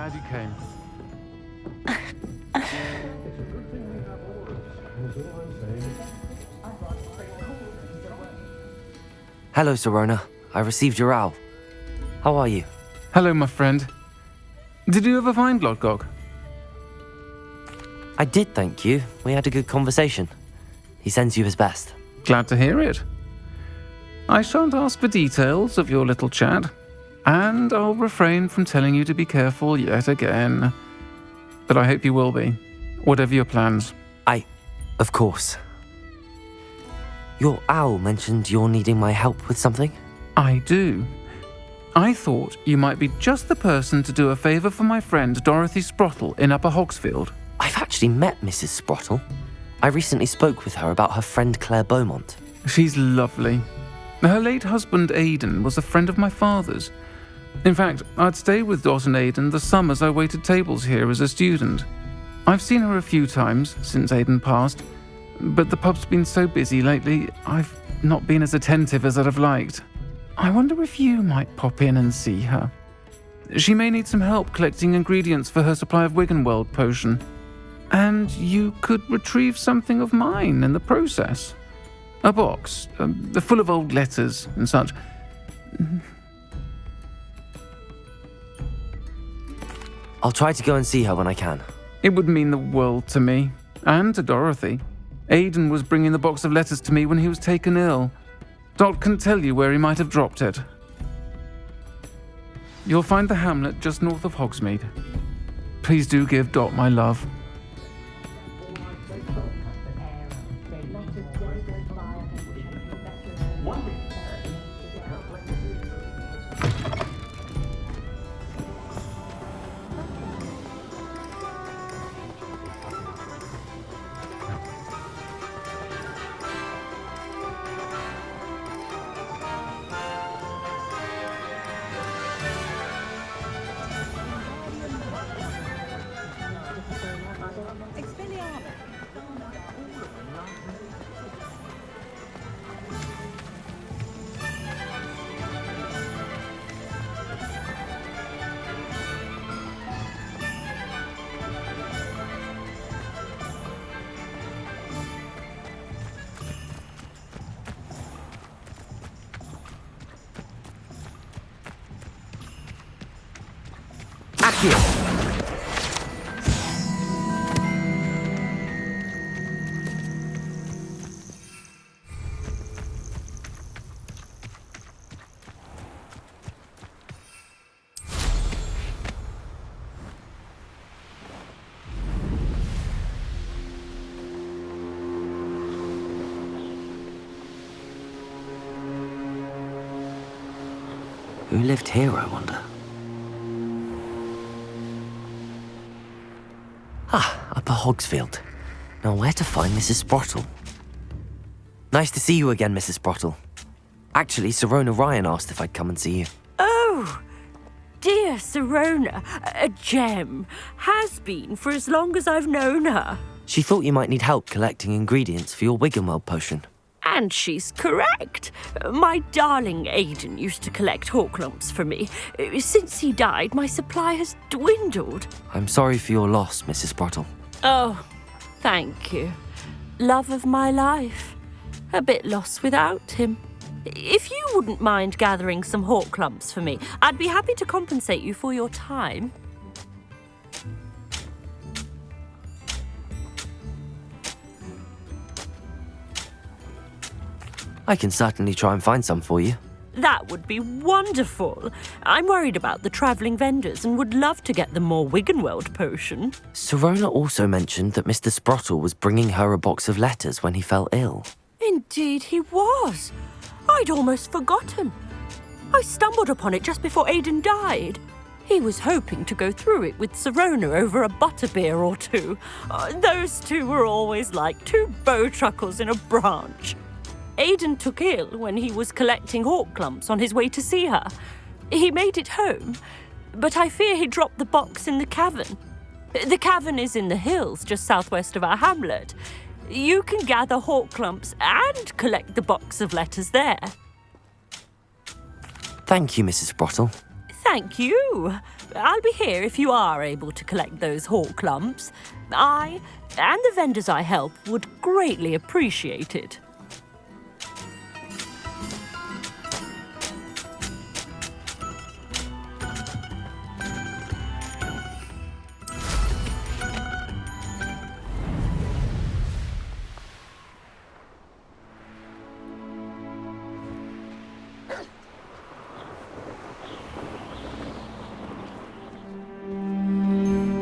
glad you came. Hello, Sirona. I received your owl. How are you? Hello, my friend. Did you ever find Lodgok? I did, thank you. We had a good conversation. He sends you his best. Glad to hear it. I shan't ask for details of your little chat, and I'll refrain from telling you to be careful yet again. But I hope you will be, whatever your plans. Of course. Your owl mentioned you're needing my help with something? I do. I thought you might be just the person to do a favour for my friend Dorothy Sprottle in Upper Hogsfield. I've actually met Mrs. Sprottle. I recently spoke with her about her friend Claire Beaumont. She's lovely. Her late husband Aidan was a friend of my father's. In fact, I'd stayed with Dot and Aidan the summers I waited tables here as a student. I've seen her a few times since Aidan passed, but the pub's been so busy lately, I've not been as attentive as I'd have liked. I wonder if you might pop in and see her. She may need some help collecting ingredients for her supply of Wiggenweld potion. And you could retrieve something of mine in the process. A box, full of old letters and such. I'll try to go and see her when I can. It would mean the world to me, and to Dorothy. Aidan was bringing the box of letters to me when he was taken ill. Dot can tell you where he might have dropped it. You'll find the hamlet just north of Hogsmeade. Please do give Dot my love. Who lived here, I wonder? Upper Hogsfield. Now where to find Mrs. Sprottle? Nice to see you again, Mrs. Sprottle. Actually, Sirona Ryan asked if I'd come and see you. Oh, dear Sirona, a gem. Has been for as long as I've known her. She thought you might need help collecting ingredients for your Wiggenweld potion. And she's correct. My darling Aidan used to collect Horklumps for me. Since he died, my supply has dwindled. I'm sorry for your loss, Mrs. Sprottle. Oh, thank you. Love of my life. A bit lost without him. If you wouldn't mind gathering some Horklumps for me, I'd be happy to compensate you for your time. I can certainly try and find some for you. That would be wonderful. I'm worried about the travelling vendors and would love to get them more Wiggenweld potion. Sirona also mentioned that Mr. Sprottle was bringing her a box of letters when he fell ill. Indeed he was. I'd almost forgotten. I stumbled upon it just before Aidan died. He was hoping to go through it with Sirona over a butterbeer or two. Those two were always like two bowtruckles in a branch. Aidan took ill when he was collecting Horklumps on his way to see her. He made it home, but I fear he dropped the box in the cavern. The cavern is in the hills just southwest of our hamlet. You can gather Horklumps and collect the box of letters there. Thank you, Mrs. Sprottle. Thank you. I'll be here if you are able to collect those hawk lumps. I and the vendors I help would greatly appreciate it.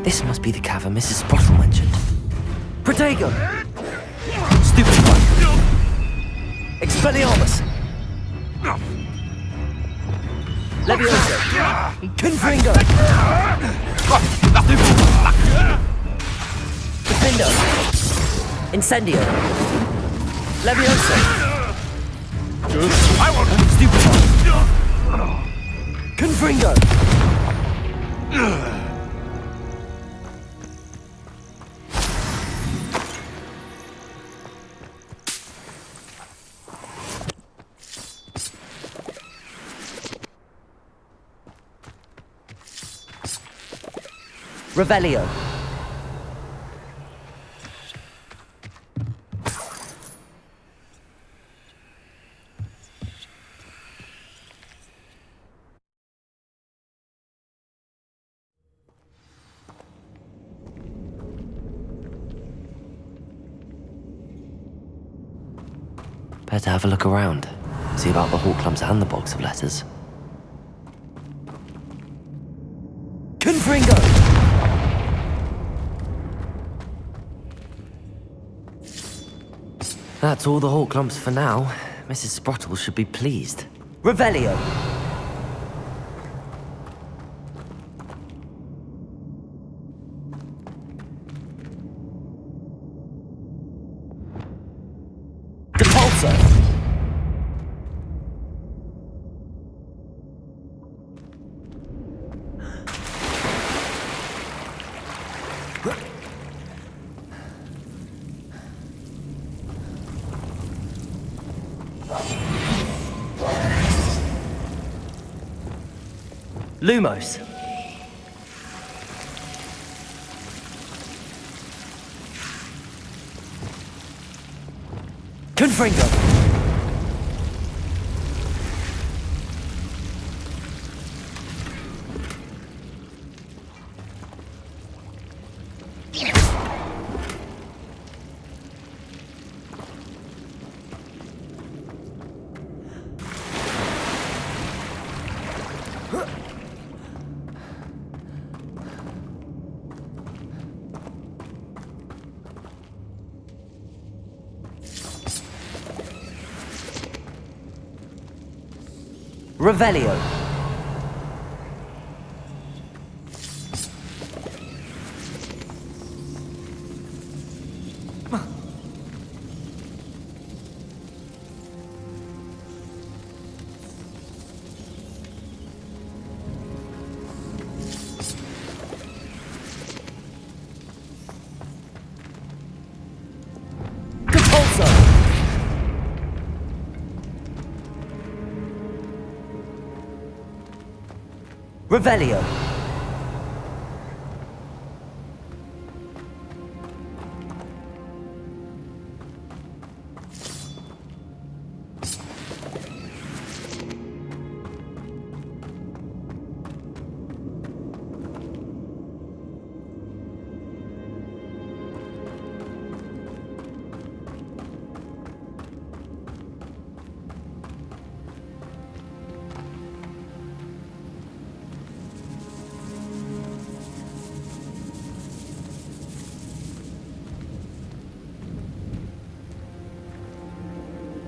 This must be the cavern Mrs. Sprottle mentioned. Protego! Stupid one! Expelliarmus! Levioso! Confringo! Defendo! Incendio! Levioso! Stupid one! Confringo! Revelio. Better have a look around. See about the hawk lumps and the box of letters. Confringo! That's all the hawk lumps for now. Mrs. Sprottle should be pleased. Revelio! Depulso! Lumos. Confringo. Revelio. Depulso. Revelio.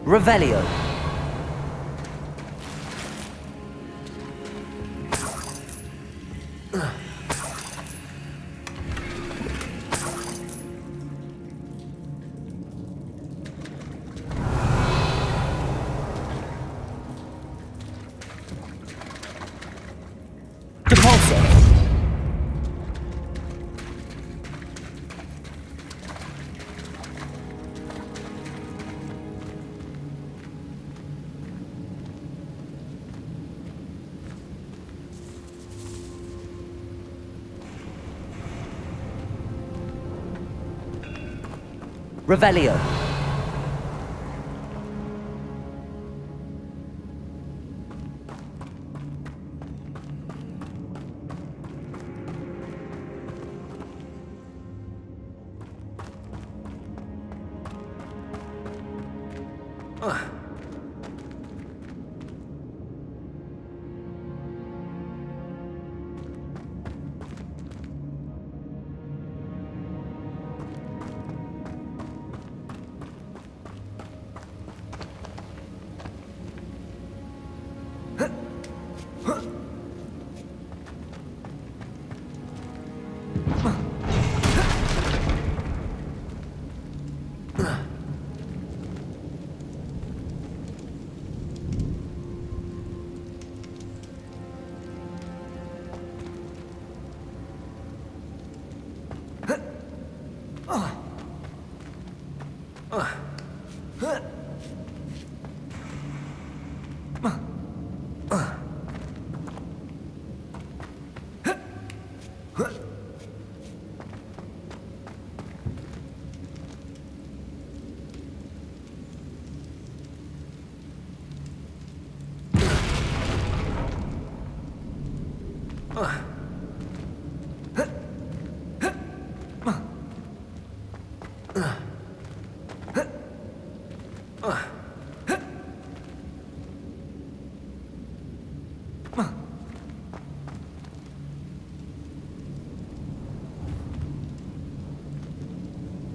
Revelio. Depulso. Revelio.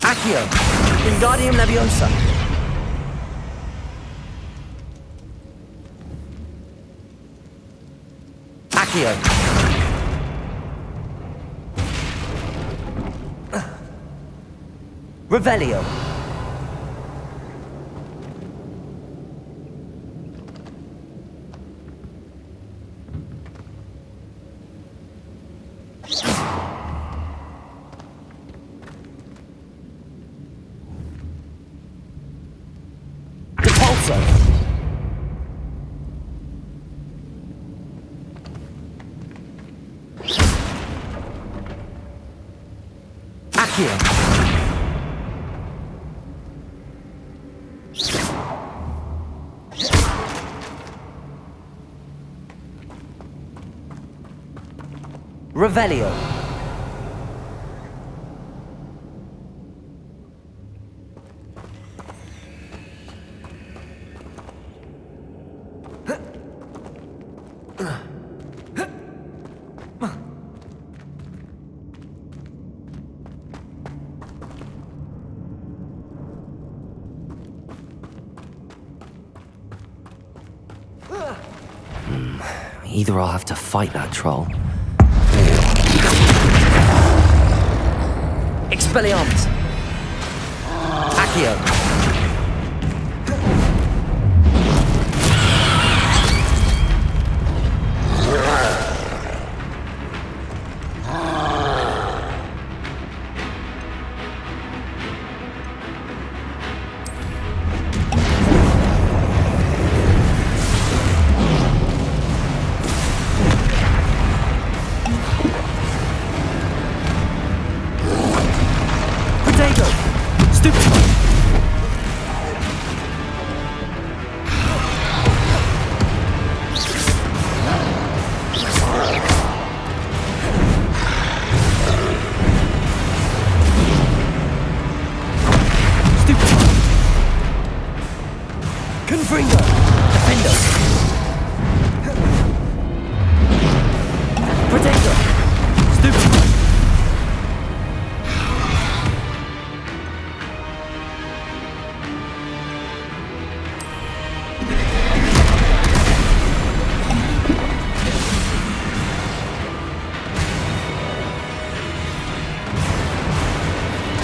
Accio. Wingardium Leviosa. Accio. Revelio. Depulso. Accio. Revelio. Either I'll have to fight that troll. Expelliarmus! Accio!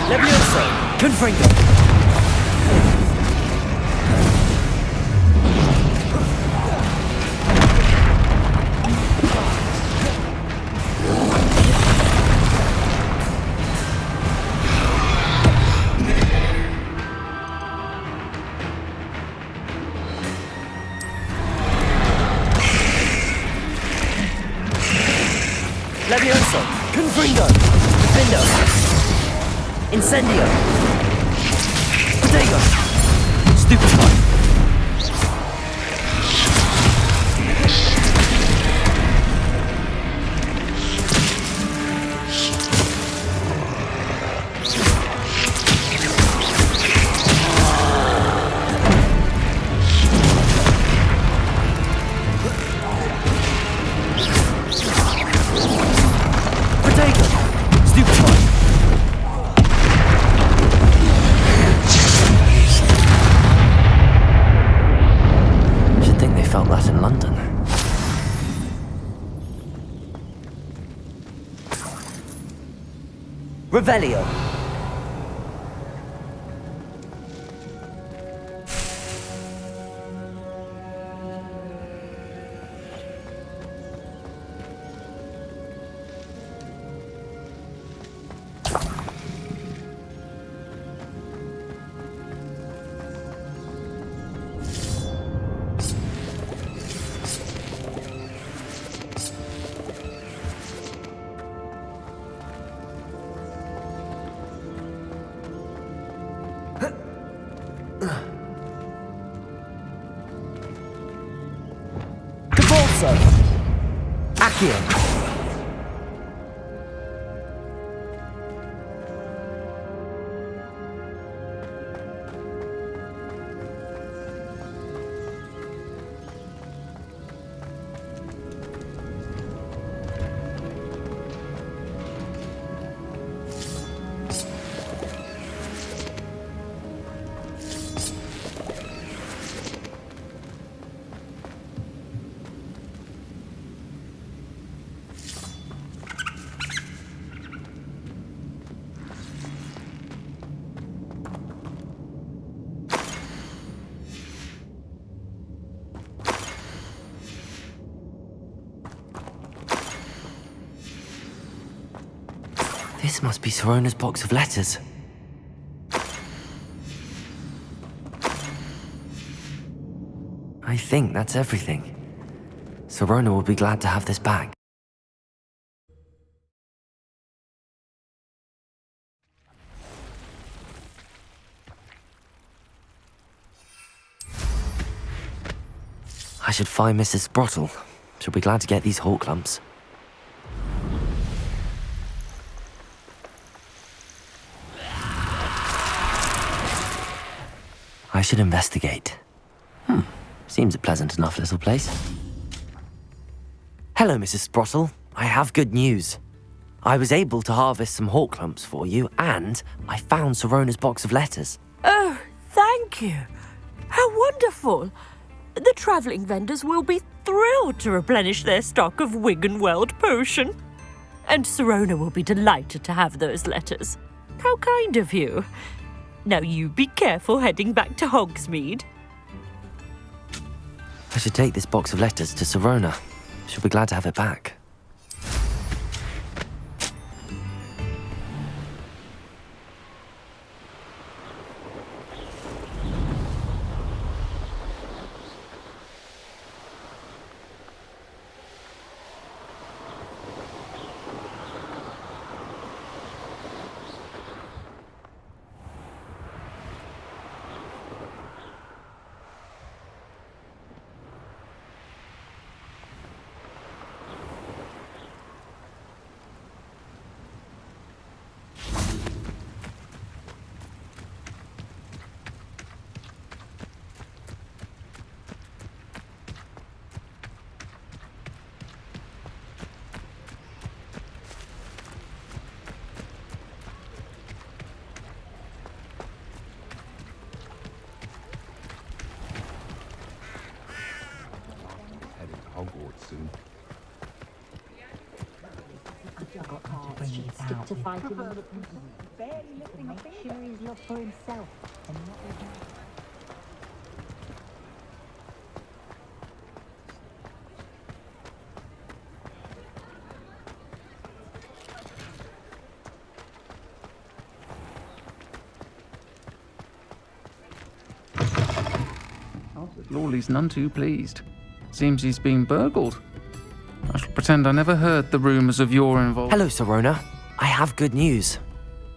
Leviosa! Confringo! Leviosa! Confringo! Defendo! Incendio! Potato! Stupefy! Revelio. Accio. This must be Sirona's box of letters. I think that's everything. Sirona will be glad to have this back. I should find Mrs. Sprottle. She'll be glad to get these hawk lumps. I should investigate. Seems a pleasant enough little place. Hello, Mrs. Sprottle. I have good news. I was able to harvest some hawk lumps for you, and I found Sirona's box of letters. Oh, thank you. How wonderful. The travelling vendors will be thrilled to replenish their stock of Wiggenweld potion. And Sirona will be delighted to have those letters. How kind of you. Now you be careful heading back to Hogsmeade. I should take this box of letters to Sirona. She'll be glad to have it back. Hogwarts soon. Stick to fighting barely lifting a finger. Make sure he's love for himself and not with Lawley's none too pleased. Seems he's been burgled. I shall pretend I never heard the rumours of your involvement. Hello, Sirona. I have good news.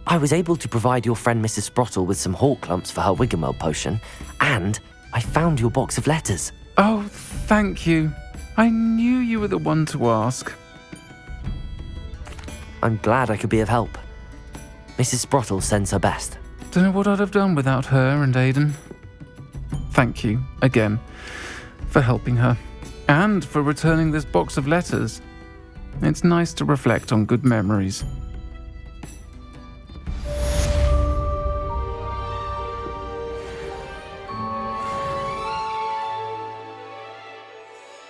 I was able to provide your friend Mrs. Sprottle with some hawk clumps for her Wiggenweld potion, and I found your box of letters. Oh, thank you. I knew you were the one to ask. I'm glad I could be of help. Mrs. Sprottle sends her best. Don't know what I'd have done without her and Aidan. Thank you, again, for helping her, and for returning this box of letters. It's nice to reflect on good memories.